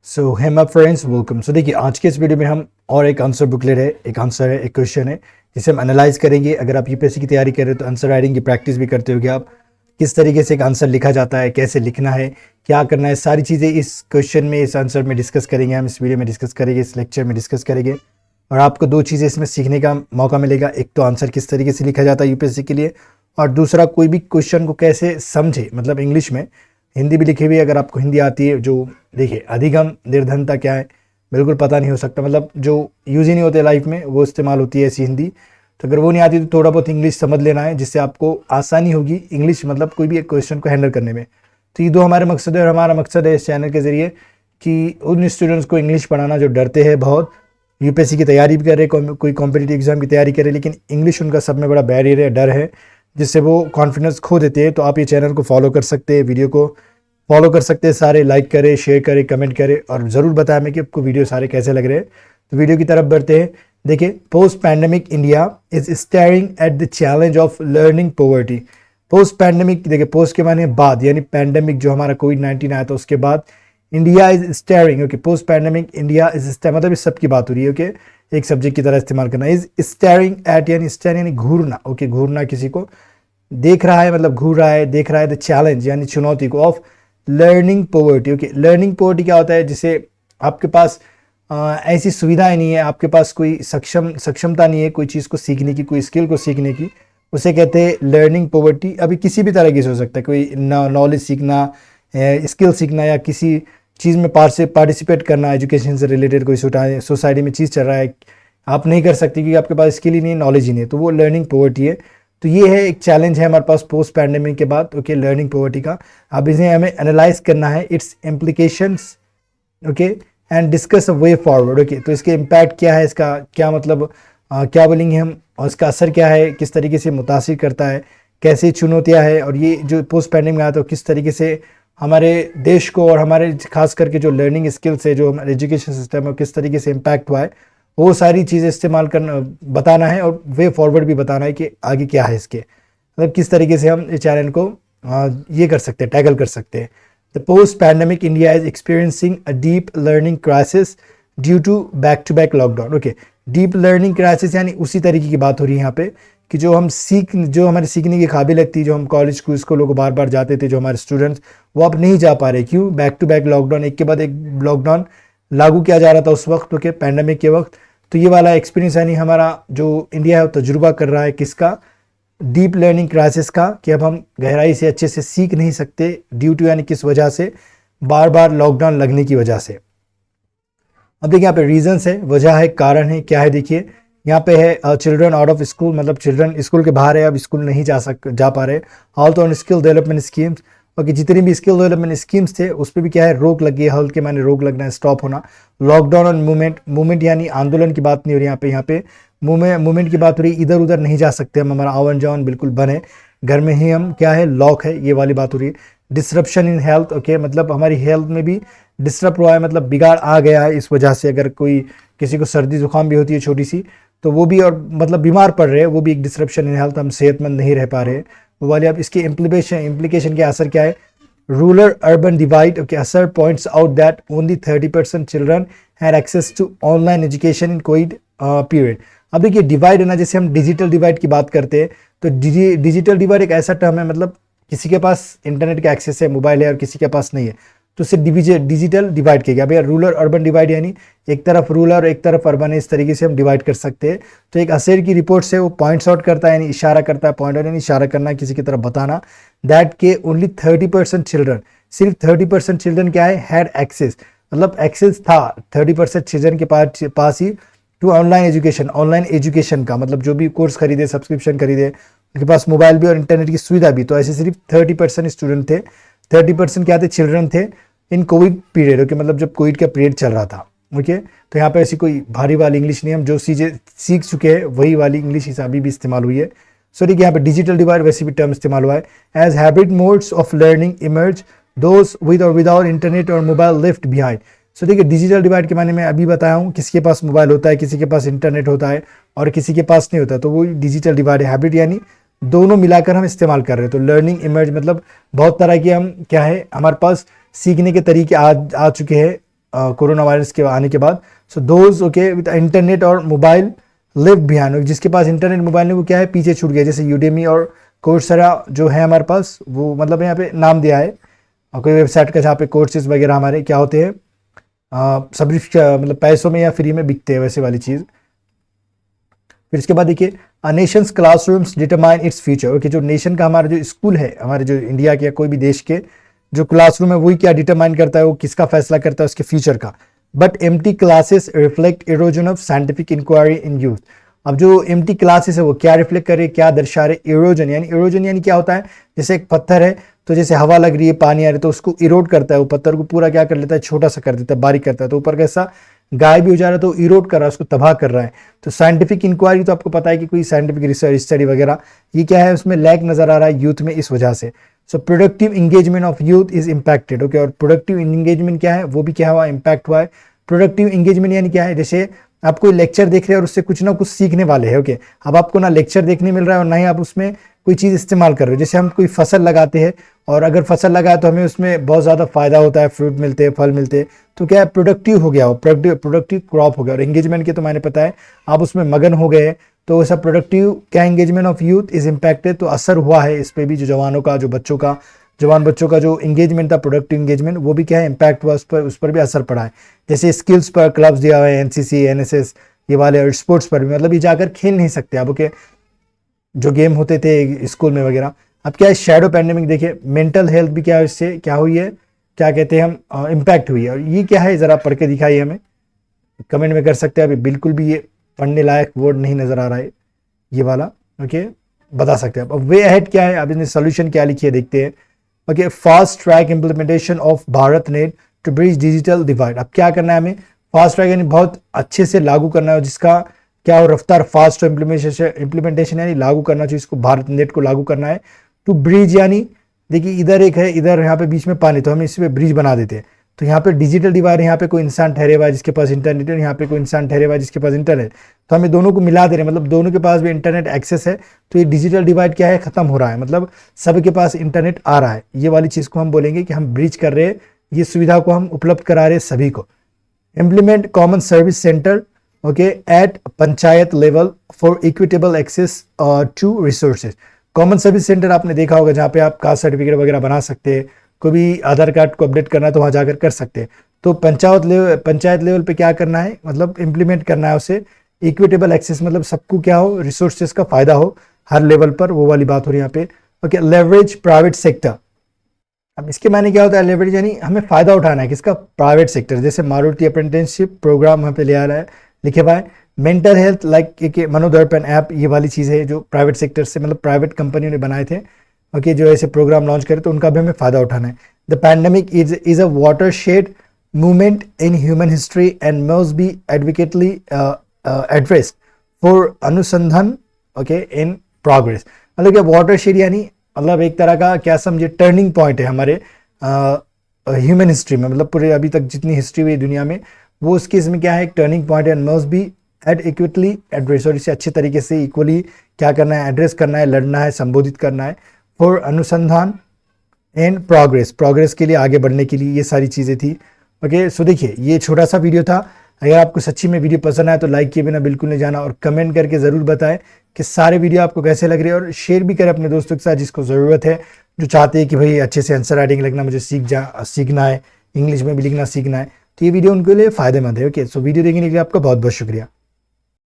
So hey my friends, welcome. So देखिए, आज के इस वीडियो में हम और एक आंसर बुकलेट है, एक आंसर है, एक क्वेश्चन है जिसे हम एनालाइज करेंगे। अगर आप यूपीएससी की तैयारी कर रहे हो तो आंसर राइटिंग की प्रैक्टिस भी करते होगे आप। किस तरीके से एक आंसर लिखा जाता है, कैसे लिखना है, क्या करना है, सारी चीज़ें इस क्वेश्चन में, इस आंसर में डिस्कस करेंगे। हम इस वीडियो में डिस्कस करेंगे, इस लेक्चर में डिस्कस करेंगे। और आपको दो चीज़ें इसमें सीखने का मौका मिलेगा। एक तो आंसर किस तरीके से लिखा जाता है यूपीएससी के लिए, और दूसरा कोई भी क्वेश्चन को कैसे समझे, मतलब इंग्लिश में, हिंदी भी लिखी हुई है। अगर आपको हिंदी आती है, जो देखिए अधिगम निर्धनता क्या है बिल्कुल पता नहीं हो सकता, मतलब जो यूज़ ही नहीं होते लाइफ में वो इस्तेमाल होती है ऐसी हिंदी। तो अगर वो नहीं आती तो थोड़ा बहुत इंग्लिश समझ लेना है, जिससे आपको आसानी होगी इंग्लिश, मतलब कोई भी एक क्वेश्चन को हैंडल करने में। तो ये दो हमारे मकसद है, और हमारा मकसद है इस चैनल के ज़रिए कि उन स्टूडेंट्स को इंग्लिश पढ़ाना जो डरते हैं बहुत, यूपीएससी की तैयारी भी कर रहे, कोई कॉम्पिटिटिव एग्जाम की तैयारी करे, लेकिन इंग्लिश उनका सब में बड़ा बैरियर है, डर है, जिससे वो कॉन्फिडेंस खो देते हैं। तो आप ये चैनल को फॉलो कर सकते हैं, वीडियो को फॉलो कर सकते हैं सारे, लाइक करें, शेयर करें, कमेंट करें, और ज़रूर बताएं हमें कि आपको वीडियो सारे कैसे लग रहे हैं। तो वीडियो की तरफ बढ़ते हैं। देखिए, post pandemic India is staring at the challenge of learning poverty. Post pandemic, देखिए पोस्ट के माने बाद, यानी पैंडेमिक जो हमारा कोविड-19 आया था उसके बाद, India is steering, okay, post pandemic India is steering, मतलब इस सब की बात हो रही है, ओके, एक सब्जेक्ट की तरह इस्तेमाल करना। इज स्टेयरिंग एट, यानी स्टेयर यानी घूरना, ओके, घूरना, किसी को देख रहा है, मतलब घूर रहा है, देख रहा है। द चैलेंज यानी चुनौती को, of learning poverty, okay. Learning poverty क्या होता है? जिसे आपके पास ऐसी सुविधाएं नहीं है, आपके पास कोई सक्षमता नहीं है कोई चीज़ को सीखने की, कोई स्किल को सीखने की, उसे कहते हैं लर्निंग पॉवर्टी। अभी किसी भी तरह की हो सकता है, कोई नॉलेज सीखना, स्किल सीखना, या किसी चीज़ में पार्टिसिपेट करना, एजुकेशन से रिलेटेड कोई सोसाइटी में चीज़ चल रहा है, आप नहीं कर सकते क्योंकि आपके पास स्किल ही नहीं है, नॉलेज ही नहीं है, तो वो लर्निंग पॉवर्टी है। तो ये है एक चैलेंज है हमारे पास पोस्ट पैंडेमिक के बाद, ओके, लर्निंग पॉवर्टी का। अब इसे हमें एनालाइज करना है, it's implications, okay, and discuss a way forward, okay. तो इसके इम्पैक्ट क्या है, इसका क्या मतलब, क्या बोलेंगे हम, और इसका असर क्या है, किस तरीके से मुतासिर करता है, कैसे चुनौतियाँ है, और ये जो पोस्ट पैंडेमिक में आया तो किस तरीके से हमारे देश को और हमारे खास करके जो लर्निंग स्किल्स है, जो हमारे एजुकेशन सिस्टम है, किस तरीके से इम्पैक्ट हुआ है, वो सारी चीज़ें इस्तेमाल करना, बताना है, और वे फॉरवर्ड भी बताना है कि आगे क्या है इसके, मतलब किस तरीके से हम इस चैलेंज को ये कर सकते हैं, टैकल कर सकते हैं। The post pandemic India is experiencing a deep learning crisis due to back lockdown, okay. Deep learning crisis यानी उसी तरीके की बात हो रही है यहाँ पे कि जो हमारे सीखने की काबिलियत थी, जो हम कॉलेज स्कूलों को बार बार जाते थे, जो हमारे स्टूडेंट्स, वो अब नहीं जा पा रहे। क्यों? बैक लॉकडाउन, एक के बाद एक लॉकडाउन लागू किया जा रहा था उस वक्त, ओके, पैंडेमिक के वक्त। तो ये वाला एक्सपीरियंस यानी हमारा जो इंडिया है वो तजुर्बा कर रहा है किसका? डीप लर्निंग क्राइसिस का, कि अब हम गहराई से अच्छे से सीख नहीं सकते, ड्यू टू यानी किस वजह से, बार बार लॉकडाउन लगने की वजह से। अब देखिए यहाँ पे रीजंस है, वजह है, कारण है, क्या है, देखिए यहाँ पे है चिल्ड्रन आउट ऑफ स्कूल, मतलब चिल्ड्रन स्कूल के बाहर है, अब स्कूल नहीं जा पा रहे। Also on skill development schemes, okay, जितनी भी स्किल डेवलपमेंट स्कीम्स थे उस पर भी क्या है, रोक लगी है। हल्के माने रोक लगना है, स्टॉप होना। लॉकडाउन ऑन मूवमेंट यानी आंदोलन की बात नहीं हो रही यहाँ पे मूवमेंट की बात हो रही, इधर उधर नहीं जा सकते हम, हमारा आवन जावन बिल्कुल बंद है, घर में ही हम क्या है, लॉक है, ये वाली बात हो रही है। डिसरप्शन इन हेल्थ, ओके, मतलब हमारी हेल्थ में भी डिस्टर्ब हुआ है, मतलब बिगाड़ आ गया है इस वजह से। अगर कोई किसी को सर्दी जुकाम भी होती है छोटी सी, तो वो भी, और मतलब बीमार पड़ रहे हैं, वो भी एक डिसरप्शन इन हेल्थ, हम सेहतमंद नहीं रह पा रहे हैं, वो वाले। अब इसके इम्प्लीकेशन के असर क्या है? Rural urban divide, okay, ASER points out that only 30% children had access to online education in covid period. अब देखिए डिवाइड है ना, जैसे हम डिजिटल डिवाइड की बात करते हैं, तो डिजिटल डिवाइड एक ऐसा टर्म है, मतलब किसी के पास इंटरनेट का एक्सेस है, मोबाइल है, और किसी के पास नहीं है, तो उससे डिजिटल डिवाइड किया गया। भैया रूरल अर्बन डिवाइड यानी एक तरफ रूरल और एक तरफ अर्बन है, इस तरीके से हम डिवाइड कर सकते हैं। तो एक असेर की रिपोर्ट से वो पॉइंट्स आउट करता है, यानी इशारा करता है, पॉइंट आउट यानी इशारा करना, किसी की तरफ बताना, दैट के ओनली 30% चिल्ड्रन, सिर्फ 30% चिल्ड्रन क्या है, हैड एक्सेस, मतलब एक्सेस था 30% चिल्ड्रन के पास ही, टू ऑनलाइन एजुकेशन का, मतलब जो भी कोर्स खरीदे, सब्सक्रिप्शन खरीदे, उनके पास मोबाइल भी और इंटरनेट की सुविधा भी। तो ऐसे सिर्फ 30% स्टूडेंट थे, 30% क्या थे, चिल्ड्रन थे, इन कोविड पीरियड, ओके, मतलब जब कोविड का पीरियड चल रहा था, ओके। तो यहाँ पे ऐसी कोई भारी वाली इंग्लिश नहीं, हम जो चीज़ें सीख चुके हैं वही वाली इंग्लिश अभी भी इस्तेमाल हुई है। सो देखिए यहाँ पे डिजिटल डिवाइड वैसे भी टर्म इस्तेमाल हुआ है। As hybrid modes of learning emerge, those with और विदाउट इंटरनेट और मोबाइल लेफ्ट बिहाइंड। सो देखिए डिजिटल डिवाइड के माने में अभी बताया हूँ, किसी के पास मोबाइल होता है, किसी के पास इंटरनेट होता है, और किसी के पास नहीं होता, तो वो डिजिटल डिवाइड है। हाइब्रिड यानी दोनों मिलाकर हम इस्तेमाल कर रहे हैं। तो लर्निंग इमर्ज मतलब बहुत तरह की हम क्या है, हमारे पास सीखने के तरीके आ चुके हैं कोरोना वायरस के आने के बाद। So those okay with internet और मोबाइल लिव बिहाइंड, जिसके पास इंटरनेट मोबाइल ने वो क्या है पीछे छूट गया। जैसे यूडेमी और कोर्सेरा जो है हमारे पास, वो मतलब यहाँ पे नाम दिया है और कोई वेबसाइट का जहाँ पे कोर्सेज वगैरह हमारे क्या होते हैं सब मतलब पैसों में या फ्री में बिकते हैं, वैसे वाली चीज़। फिर इसके बाद देखिए अ Nations classrooms determine its future. Okay, जो नेशन का हमारा जो स्कूल है, हमारे जो इंडिया के या कोई भी देश के जो क्लासरूम है, वही क्या डिटरमाइन करता है, वो किसका फैसला करता है उसके फ्यूचर का। But empty classes reflect erosion of scientific inquiry in youth. अब जो एम्प्टी क्लासेस है वो क्या रिफ्लेक्ट करे, क्या दर्शा रहे, इरोजन यानी, इरोजन यानी क्या होता है, जैसे एक पत्थर है तो जैसे हवा लग रही है, पानी आ रहा है, तो उसको इरोड करता है, वो पत्थर को पूरा क्या कर लेता है, छोटा सा कर देता है, बारीक करता है, तो ऊपर कैसा गाय भी हो जा रहा है, तो इरोड कर रहा है, उसको तबाह कर रहा है। तो साइंटिफिक इंक्वायरी तो आपको पता है कि कोई साइंटिफिक रिसर्च स्टडी वगैरह ये क्या है, उसमें लैक नजर आ रहा है यूथ में इस वजह से। So productive engagement of youth is impacted. Okay, और प्रोडक्टिव इंगेजमेंट क्या है, वो भी क्या हुआ, इम्पैक्ट हुआ है। प्रोडक्टिव इंगेजमेंट यानी क्या है, जैसे आप कोई लेक्चर देख रहे हैं और उससे कुछ ना कुछ सीखने वाले हैं। ओके, अब आपको ना लेक्चर देखने मिल रहा है और ना ही आप उसमें कोई चीज़ इस्तेमाल कर रहे हो। जैसे हम कोई फसल लगाते हैं और अगर फसल लगाए तो हमें उसमें बहुत ज़्यादा फायदा होता है, फ्रूट मिलते हैं, फल मिलते हैं, तो क्या है, प्रोडक्टिव हो गया, प्रोडक्टिव क्रॉप हो गया। और एंगेजमेंट के तो मैंने पता है आप उसमें मगन हो गए, तो ऐसा प्रोडक्टिव क्या, engagement of youth is impacted, तो असर हुआ है इस पर भी, जो जवानों का, जो बच्चों का, जवान बच्चों का जो एंगेजमेंट था, प्रोडक्टिव एंगेजमेंट, वो भी क्या है, इम्पैक्ट हुआ, उस पर भी असर पड़ा है। जैसे स्किल्स पर क्लब्स दिया हुआ है, एनसीसी, एनएसएस ये वाले, और स्पोर्ट्स पर भी, मतलब ये जाकर खेल नहीं सकते अब। ओके, जो गेम होते थे स्कूल में वगैरह, अब क्या है, शैडो पैंडेमिक देखिए, मेंटल हेल्थ भी क्या है, इससे क्या हुई है, क्या कहते हैं हम, इम्पैक्ट हुई है। और ये क्या है, ज़रा पढ़ के दिखाइए हमें, कमेंट में कर सकते हैं। अभी बिल्कुल भी ये पढ़ने लायक वर्ड नहीं नज़र आ रहा है ये वाला। ओके, बता सकते हैं अब वे अहेड क्या है, अब इसने सोल्यूशन क्या लिखी है देखते हैं। Okay, fast track implementation of Bharat net to bridge digital divide. अब क्या करना है हमें, फास्ट ट्रैक यानी बहुत अच्छे से लागू करना है, जिसका क्या हो, रफ्तार फास्ट इम्प्लीमेंटेशन यानी लागू करना चाहिए, इसको भारत नेट को लागू करना है। टू ब्रिज यानी देखिए इधर एक है, इधर यहाँ पे बीच में पानी, तो हम इस पे ब्रिज बना देते हैं, तो यहाँ पे डिजिटल डिवाइड, यहाँ पे कोई इंसान ठहरे हुआ है जिसके पास इंटरनेट है, यहाँ पे कोई इंसान ठहरे हुआ है जिसके पास इंटरनेट, तो हमें दोनों को मिला दे रहे हैं, मतलब दोनों के पास भी इंटरनेट एक्सेस है, तो ये डिजिटल डिवाइड क्या है, खत्म हो रहा है, मतलब सबके पास इंटरनेट आ रहा है। ये वाली चीज़ को हम बोलेंगे कि हम ब्रिज कर रहे हैं, ये सुविधा को हम उपलब्ध करा रहे हैं सभी को। Implement common service centre okay at panchayat level for equitable access to resources. Common service centre आपने देखा होगा, जहाँ पे आप कास्ट सर्टिफिकेट वगैरह बना सकते हैं, कोई भी आधार कार्ड को अपडेट करना है तो वहाँ जाकर कर सकते हैं। तो पंचायत लेवल पे क्या करना है, मतलब इम्प्लीमेंट करना है उसे, इक्विटेबल एक्सेस मतलब सबको क्या हो, रिसोर्सेज का फायदा हो हर लेवल पर, वो वाली बात हो रही है यहाँ पे। Okay, leverage private sector. अब इसके मायने क्या होता है, लेवरेज यानी हमें फायदा उठाना है किसका, प्राइवेट सेक्टर। जैसे मारुति अप्रेंटिसशिप प्रोग्राम यहाँ पे ले आ रहा है, लिखे हुआ है। मेंटल हेल्थ लाइक एक मनोदर्पण ऐप, ये वाली चीज़ है जो प्राइवेट सेक्टर से, मतलब प्राइवेट कंपनियों ने बनाए थे। ओके, जो ऐसे प्रोग्राम लॉन्च करे, तो उनका भी हमें फायदा उठाना है। The pandemic is a watershed movement in human history and must be advocately addressed for अनुसंधान ओके इन प्रोग्रेस। मतलब क्या वाटर शेड यानी मतलब एक तरह का क्या समझे, टर्निंग पॉइंट है हमारे ह्यूमन हिस्ट्री में, मतलब पूरे अभी तक जितनी हिस्ट्री हुई दुनिया में, वो उसके इसमें क्या है, एक टर्निंग पॉइंट है। मस्ट बी एडक्वेटली एड्रेस, और इसे अच्छे तरीके से इक्वली क्या करना है, एड्रेस करना है, लड़ना है, संबोधित करना है। फॉर अनुसंधान एंड प्रोग्रेस के लिए, आगे बढ़ने के लिए, ये सारी चीज़ें थी। ओके, सो देखिए ये छोटा सा वीडियो था। अगर आपको सच्ची में वीडियो पसंद आया तो लाइक किए बिना बिल्कुल नहीं जाना, और कमेंट करके ज़रूर बताएं कि सारे वीडियो आपको कैसे लग रहे हैं, और शेयर भी करें अपने दोस्तों के साथ जिसको ज़रूरत है, जो चाहते हैं कि भाई अच्छे से आंसर राइटिंग लिखना मुझे सीखना है, इंग्लिश में भी लिखना सीखना है, तो ये वीडियो उनके लिए फ़ायदेमंद है। ओके, सो वीडियो देखने के लिए आपका बहुत बहुत शुक्रिया।